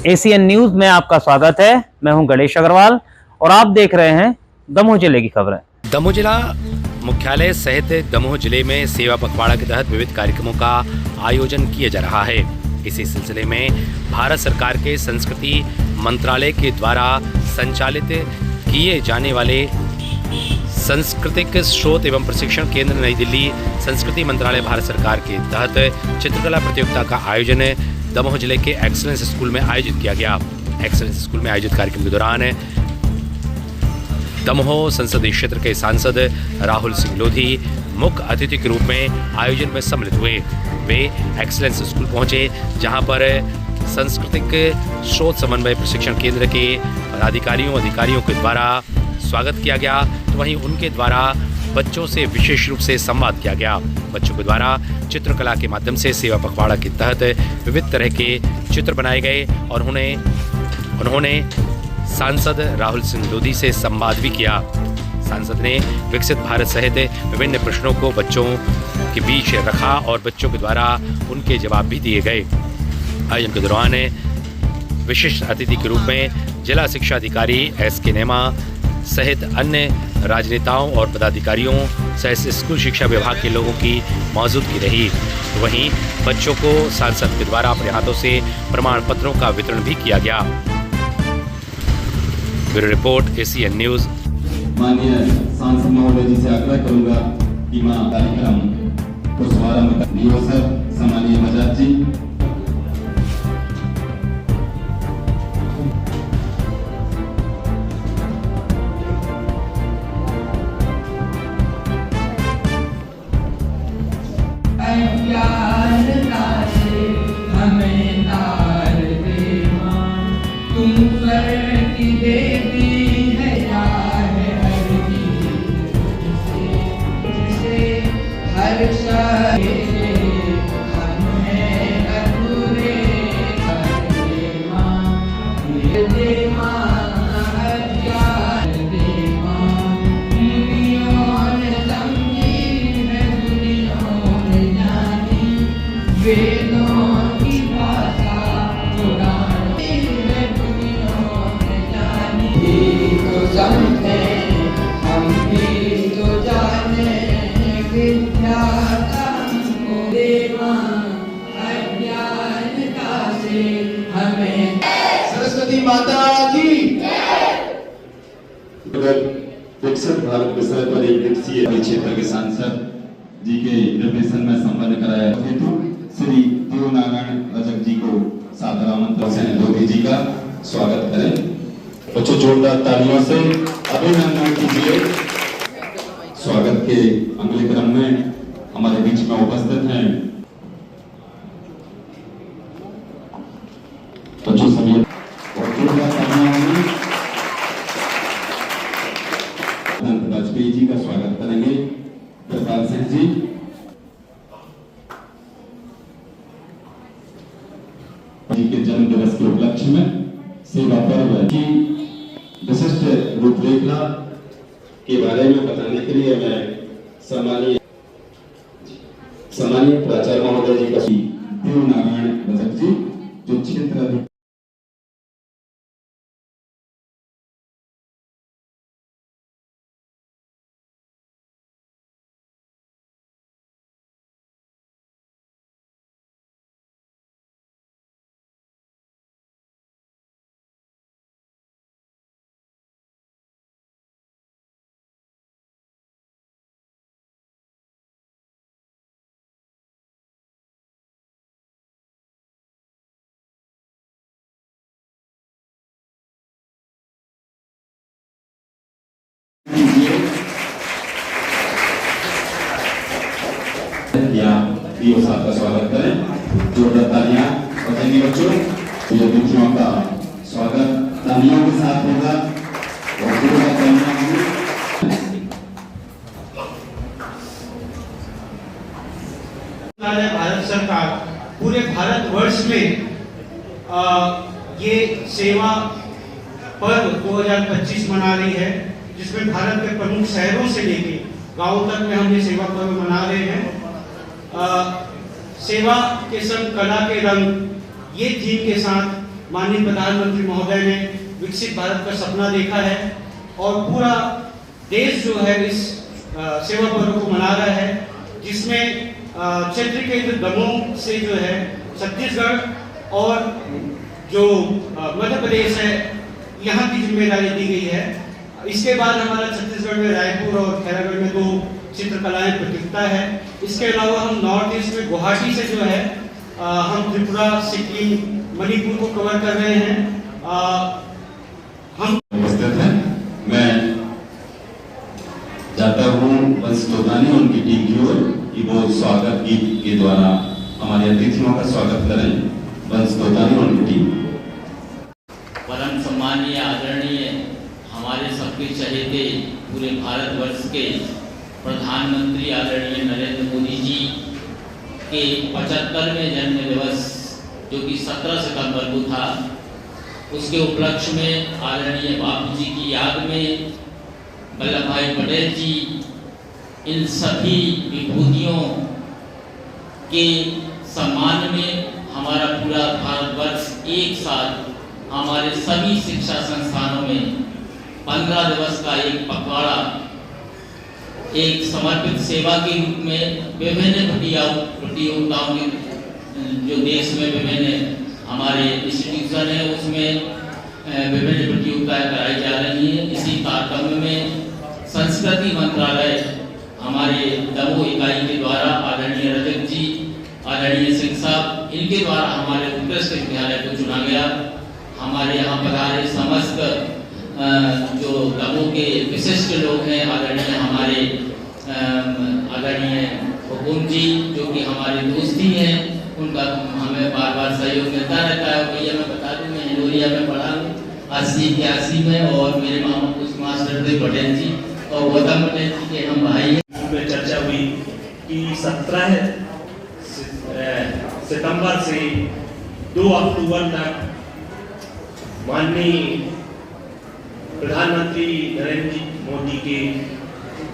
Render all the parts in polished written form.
ACN news में आपका स्वागत है। मैं हूं गणेश अग्रवाल और आप देख रहे हैं दमोह जिले की खबरें। दमोह जिला मुख्यालय सहित दमोह जिले में सेवा पखवाड़ा के तहत विविध कार्यक्रमों का आयोजन किया जा रहा है। इसी सिलसिले में भारत सरकार के संस्कृति मंत्रालय के द्वारा संचालित किए जाने वाले सांस्कृतिक स्रोत एवं प्रशिक्षण केंद्र नई दिल्ली संस्कृति मंत्रालय भारत सरकार के तहत चित्रकला प्रतियोगिता का आयोजन दमोह जिले के एक्सीलेंस स्कूल में आयोजित किया गया। एक्सीलेंस स्कूल में आयोजित कार्यक्रम के दौरान दमोह संसदीय क्षेत्र के सांसद राहुल सिंह लोधी मुख्य अतिथि के रूप में आयोजन में सम्मिलित हुए। वे एक्सीलेंस स्कूल पहुंचे, जहां पर सांस्कृतिक स्रोत समन्वय प्रशिक्षण केंद्र के अधिकारियों के द्वारा स्वागत किया गया, तो वहीं उनके द्वारा बच्चों से विशेष रूप से संवाद किया गया। बच्चों के द्वारा चित्रकला के माध्यम से सेवा पखवाड़ा के तहत विविध तरह के चित्र बनाए गए और उन्होंने सांसद राहुल सिंह लोधी से संवाद भी किया। सांसद ने विकसित भारत सहित विभिन्न प्रश्नों को बच्चों के बीच रखा और बच्चों के द्वारा उनके जवाब भी दिए गए। आयोजन के दौरान विशिष्ट अतिथि के रूप में जिला शिक्षा अधिकारी SK नेमा सहित अन्य राजनेताओं और पदाधिकारियों सहित स्कूल शिक्षा विभाग के लोगों की मौजूदगी रही। वहीं बच्चों को सांसद के द्वारा अपने हाथों से प्रमाण पत्रों का वितरण भी किया गया। Bureau report ACN news. माननीय सांसद महोदय जी से आग्रह करूंगा कि मां कार्यक्रम को शुभारंभ करें। सर सम्मानीय बजाज जी, सरस्वती माता की विकसित भारत विषय पर एक दिवसीय क्षेत्र के सांसद जी के निर्देशन में संपन्न कराया हेतु श्री देवनारायण रजक जी को सादर आमंत्रण से लोधी जी का स्वागत करें। बच्चों जोरदार तालियों से अभिनंदन कीजिए। स्वागत के अगले क्रम में हमारे बीच में उपस्थित हैं बच्चों सभी वाजपेयी जी का स्वागत करेंगे। प्रताप सिंह जी, के जन्म दिवस के उपलक्ष्य में सेवा पर्व की विशिष्ट रूपरेखा के बारे में बताने के लिए मैं सम्मानीय प्राचार्य महोदय जी का देवनारायण रजक जी जो क्षेत्र साथ का स्वागत करें। जोरदार तालियां बजाएंगे बच्चों। ये बच्चों का स्वागत तालियों के साथ होगा और जोरदार तालियां होंगी। भारत सरकार पूरे भारतवर्ष में ये सेवा पर्व 2025 मना रही है, जिसमें भारत के प्रमुख शहरों से लेके गांव तक में हम ये सेवा पर्व मना रहे हैं। सेवा के संग कला के रंग, ये थीम के साथ माननीय प्रधानमंत्री महोदय ने विकसित भारत का सपना देखा है और पूरा देश जो है इस सेवा पर्व को मना रहा है, जिसमें क्षेत्र के जो दमोह से जो है छत्तीसगढ़ और जो मध्य प्रदेश है यहाँ की जिम्मेदारी दी गई है। इसके बाद हमारा छत्तीसगढ़ में रायपुर और खैरागढ़ में 2 चित्रकलाएं प्रतियोगिता है। इसके अलावा हम नॉर्थ ईस्ट में गुवाहाटी से जो है हम त्रिपुरा, सिक्किम, मणिपुर को कवर कर रहे हैं। हम उपस्थित हैं। मैं जाता हूँ वंश तोतानी उनकी टीम की ओर कि वो स्वागत गीत के द्वारा हमारे अतिथियों का स्वागत करें। वंश तोतानी उनकी टीम। परम सम्मानीय आदरणीय हमारे सबके चहेते पूरे भारतवर्ष के प्रधानमंत्री आदरणीय नरेंद्र मोदी जी के 75वें जन्म दिवस जो कि 17 सितंबर को था, उसके उपलक्ष्य में आदरणीय बापू जी की याद में वल्लभ भाई पटेल जी इन सभी विभूतियों के सम्मान में हमारा पूरा भारतवर्ष एक साथ हमारे सभी शिक्षा संस्थानों में 15 दिवस का एक पखवाड़ा एक समर्पित सेवा के रूप में विभिन्न प्रतियोगिताओं के जो देश में विभिन्न हमारे इंस्टीट्यूशन है उसमें विभिन्न प्रतियोगिताएं कराई जा रही हैं। इसी तारतम्य में संस्कृति मंत्रालय हमारे दमोह इकाई के द्वारा आदरणीय रजक जी, आदरणीय सिंह साहब, इनके द्वारा हमारे उत्कृष्ट विद्यालय को चुना गया। हमारे यहाँ पधारे समस्त जो दमोह के विशिष्ट लोग हैं, आदरणीय हमारे आदरणीय हुकुम जी जो कि हमारे दोस्ती हैं, उनका हमें बार बार सहयोग मिलता रहता है। भैया मैं बता दूं, मैं हिंडोरिया में पढ़ा हूँ 80-81 में, और मेरे मामा कुछ मास्टर थे पटेल जी और गौतम पटेल जी के हम भाई हैं। में चर्चा हुई कि 17 सितंबर से 2 अक्टूबर तक माननीय प्रधानमंत्री नरेंद्र मोदी के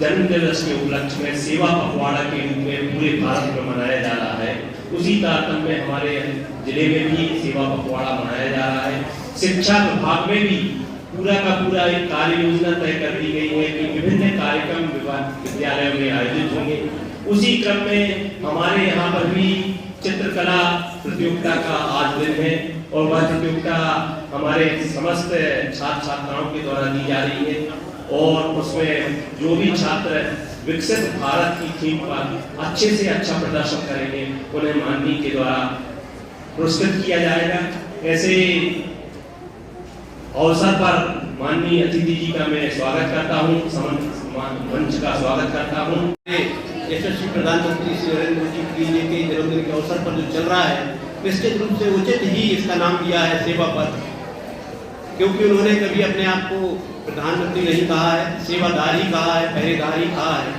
जन्म दिवस के उपलक्ष्य में सेवा पखवाड़ा के रूप में पूरे भारत में मनाया जा रहा है। उसी तारतम्य में हमारे जिले में भी सेवा पखवाड़ा मनाया जा रहा है। शिक्षा विभाग में भी पूरा का पूरा एक कार्य योजना तय कर दी गई है कि विभिन्न कार्यक्रम विद्यालयों में आयोजित होंगे। उसी क्रम में हमारे यहाँ पर भी चित्रकला प्रतियोगिता का आज दिन है और वह प्रतियोगिता हमारे समस्त छात्र छात्राओं के द्वारा दी जा रही है और उसमें जो भी छात्र विकसित भारत की थीम पर अच्छे से अच्छा प्रदर्शन करेंगे उन्हें माननीय के द्वारा पुरस्कृत किया जाएगा। ऐसे अवसर पर माननीय अतिथि जी का मैं स्वागत करता हूँ, मंच का स्वागत करता हूँ। यशस्वी प्रधानमंत्री श्री नरेंद्र मोदी जी के जन्मदिन के अवसर पर जो चल रहा है, निश्चित रूप से उचित ही इसका नाम दिया है सेवा पर्व, क्योंकि उन्होंने कभी अपने आप को प्रधानमंत्री नहीं कहा है, सेवादार ही कहा है, पहरेदार ही कहा है।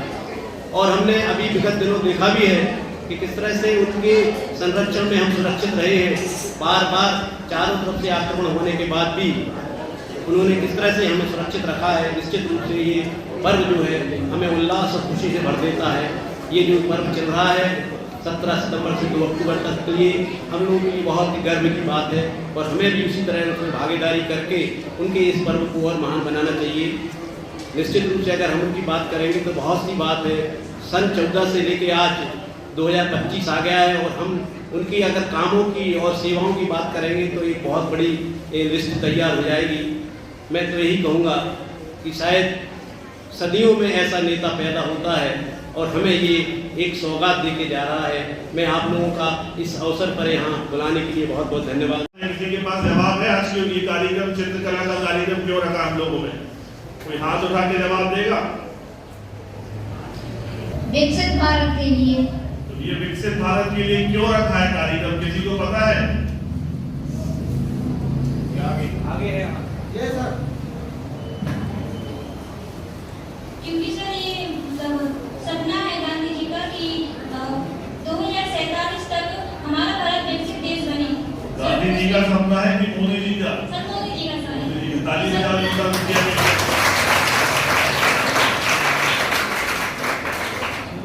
और हमने अभी विगत दिनों देखा भी है कि किस तरह से उनके संरक्षण में हम सुरक्षित रहे हैं। बार बार चारों तरफ से आक्रमण होने के बाद भी उन्होंने किस तरह से हमें सुरक्षित रखा है। निश्चित रूप से ये पर्व जो है हमें उल्लास और खुशी से भर देता है। ये जो पर्व चल रहा है 17 सितंबर से 2 अक्टूबर तक के लिए हम लोगों के लिए बहुत ही गर्व की बात है और हमें भी उसी तरह उसमें भागीदारी करके उनके इस पर्व को और महान बनाना चाहिए। निश्चित रूप से अगर हम उनकी बात करेंगे तो बहुत सी बात है। सन 14 से लेके आज 2025 आ गया है और हम उनकी अगर कामों की और सेवाओं की बात करेंगे तो एक बहुत बड़ी लिस्ट तैयार हो जाएगी। मैं तो यही कहूँगा कि शायद सदियों में ऐसा नेता पैदा होता है और हमें ये एक सौगात देके जा रहा है। मैं आप लोगों का इस अवसर पर यहाँ बुलाने के लिए बहुत बहुत धन्यवाद। किसी के पास जवाब है आज क्यों ये कार्यक्रम चित्रकला का कार्यक्रम क्यों रखा हम लोगों में? कोई हाथ उठा के जवाब देगा? विकसित भारत के लिए। तो ये विकसित भारत के लिए क्यों रखा है कार्यक्रम, किसी को पता है? आगे है क्योंकि सर ये सपना है गांधी जी का कि 2047 तक हमारा भारत विकसित देश बने। गांधी जी का सपना है कि मोदी जी का? सर मोदी जी का सर। मोदी जी का। ताली बजाओ।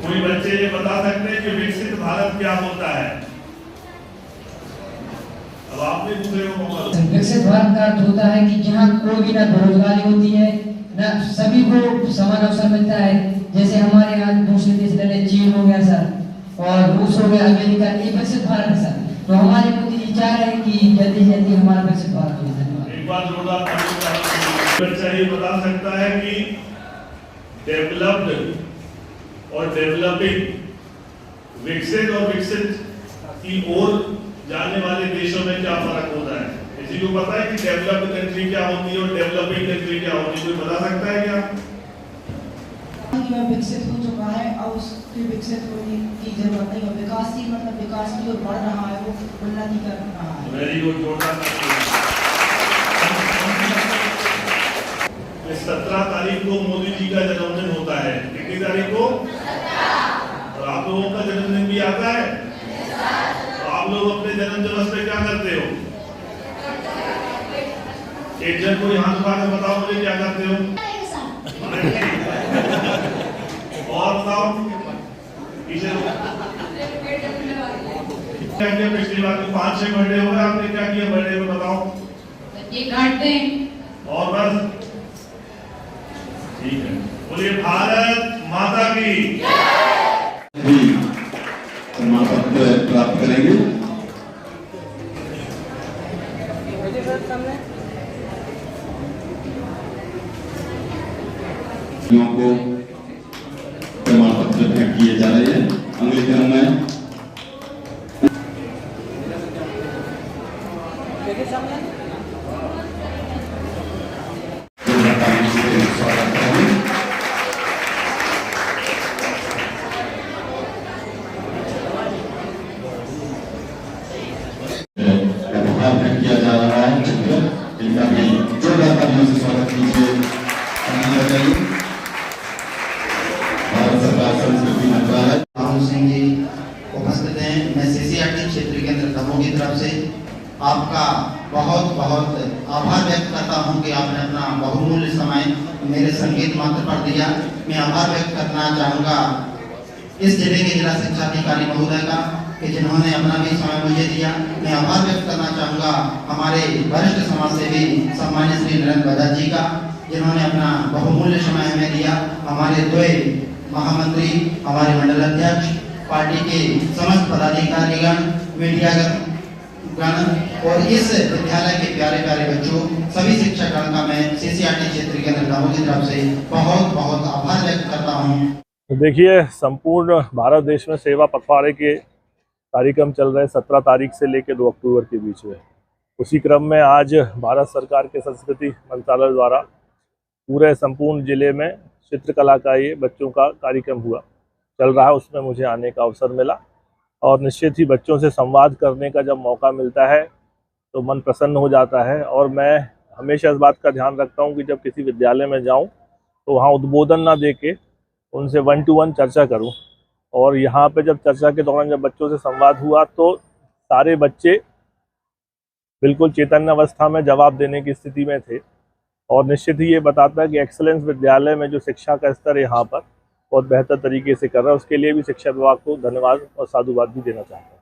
कोई बच्चे ये बता सकते हैं कि विकसित भारत क्या होता है? अब आपने दूसरे को मौका दो। विकसित भारत का अर्थ होता है कि जहाँ कोई भी ना बेरोजगारी होती है, ना सभी को समान अवसर मिलता है। जैसे हमारे यहाँ दूसरे देश जैसे चीन हो गया सर, और रूस हो गया, अमेरिका, ये विकसित भारत है सर। तो हमारे मोदी जी चाह रहे हैं कि जल्दी से जल्दी हमारा विकसित भारत हो जाए। एक बार जोरदार बच्चा ये बता सकता है कि डेवलप्ड और डेवलपिंग, विकसित और विकसित की ओर जाने वाले देशों में क्या फर्क होता है? किसी को पता है कि डेवलप्ड कंट्री क्या होती है और डेवलपिंग कंट्री क्या होती है? कोई बता सकता है क्या? विकसित हो चुका है और उसके विकसित होने की जरूरत नहीं है। विकास ही मतलब विकास की ओर बढ़ रहा है, वो उन्नति कर रहा है। वेरी गुड, जोरदार। 17 तारीख को मोदी जी का जन्मदिन होता है। कितनी तारीख को? और आप लोगों का जन्मदिन भी आता है? तो आप लोग अपने जन्म दिवस पे क्या करते हो? एक जन को हाथ उठा कर बताओ मुझे क्या करते हो? और बताओ पीछे क्या किया पिछली बार? 5-6 बर्थडे हो गए, आपने क्या किया बर्थडे में बताओ? ये काटते हैं और बस, ठीक है। बोलिए भारत माता की भी प्रमाण पत्र प्राप्त करेंगे। को प्रमाण पत्र भेंट किए जा रहे हैं। अगले क्रम में किया जा रहा है। इनका भी जोरदार तालियों से स्वागत कीजिए। भारत सरकार संस्कृति मंत्रालय राहुल सिंह जी उपस्थित हैं। मैं सीसीआरटी क्षेत्र केंद्र दमोह की तरफ से आपका बहुत बहुत आभार व्यक्त करता हूं कि आपने अपना बहुमूल्य समय मेरे संगीत मंत्र पर दिया। मैं आभार व्यक्त करना चाहूँगा इस जिले के जिला शिक्षा अधिकारी महोदय का कि जिन्होंने अपना भी समय मुझे दिया। मैं आभार व्यक्त करना चाहूँगा हमारे वरिष्ठ समाज सेवी सम्मानित श्री नरेंद्र बजाज जी का, जिन्होंने अपना बहुमूल्य समय हमें दिया। हमारे द्वय महामंत्री, हमारे मंडल अध्यक्ष, पार्टी के समस्त पदाधिकारीगण, मीडियागण और इस विद्यालय के प्यारे प्यारे बच्चों, सभी शिक्षकगण का मैं सीसीआरटी क्षेत्र केंद्र दमोह की तरफ से बहुत बहुत आभार व्यक्त करता हूँ। देखिए, संपूर्ण भारत देश में सेवा पखवाड़े के कार्यक्रम चल रहे 17 तारीख से लेकर 2 अक्टूबर के बीच में। उसी क्रम में आज भारत सरकार के संस्कृति मंत्रालय द्वारा पूरे संपूर्ण जिले में चित्रकला का ये बच्चों का कार्यक्रम चल रहा है। उसमें मुझे आने का अवसर मिला और निश्चित ही बच्चों से संवाद करने का जब मौका मिलता है तो मन प्रसन्न हो जाता है। और मैं हमेशा इस बात का ध्यान रखता हूँ कि जब किसी विद्यालय में जाऊँ तो वहाँ उद्बोधन ना दे के उनसे 1-to-1 चर्चा करूँ। और यहाँ पे जब चर्चा के दौरान जब बच्चों से संवाद हुआ तो सारे बच्चे बिल्कुल चैतन्य अवस्था में जवाब देने की स्थिति में थे। और निश्चित ही ये बताता है कि एक्सीलेंस विद्यालय में जो शिक्षा का स्तर यहाँ पर बहुत बेहतर तरीके से कर रहा है। उसके लिए भी शिक्षा विभाग को धन्यवाद और साधुवाद भी देना चाहता हूँ।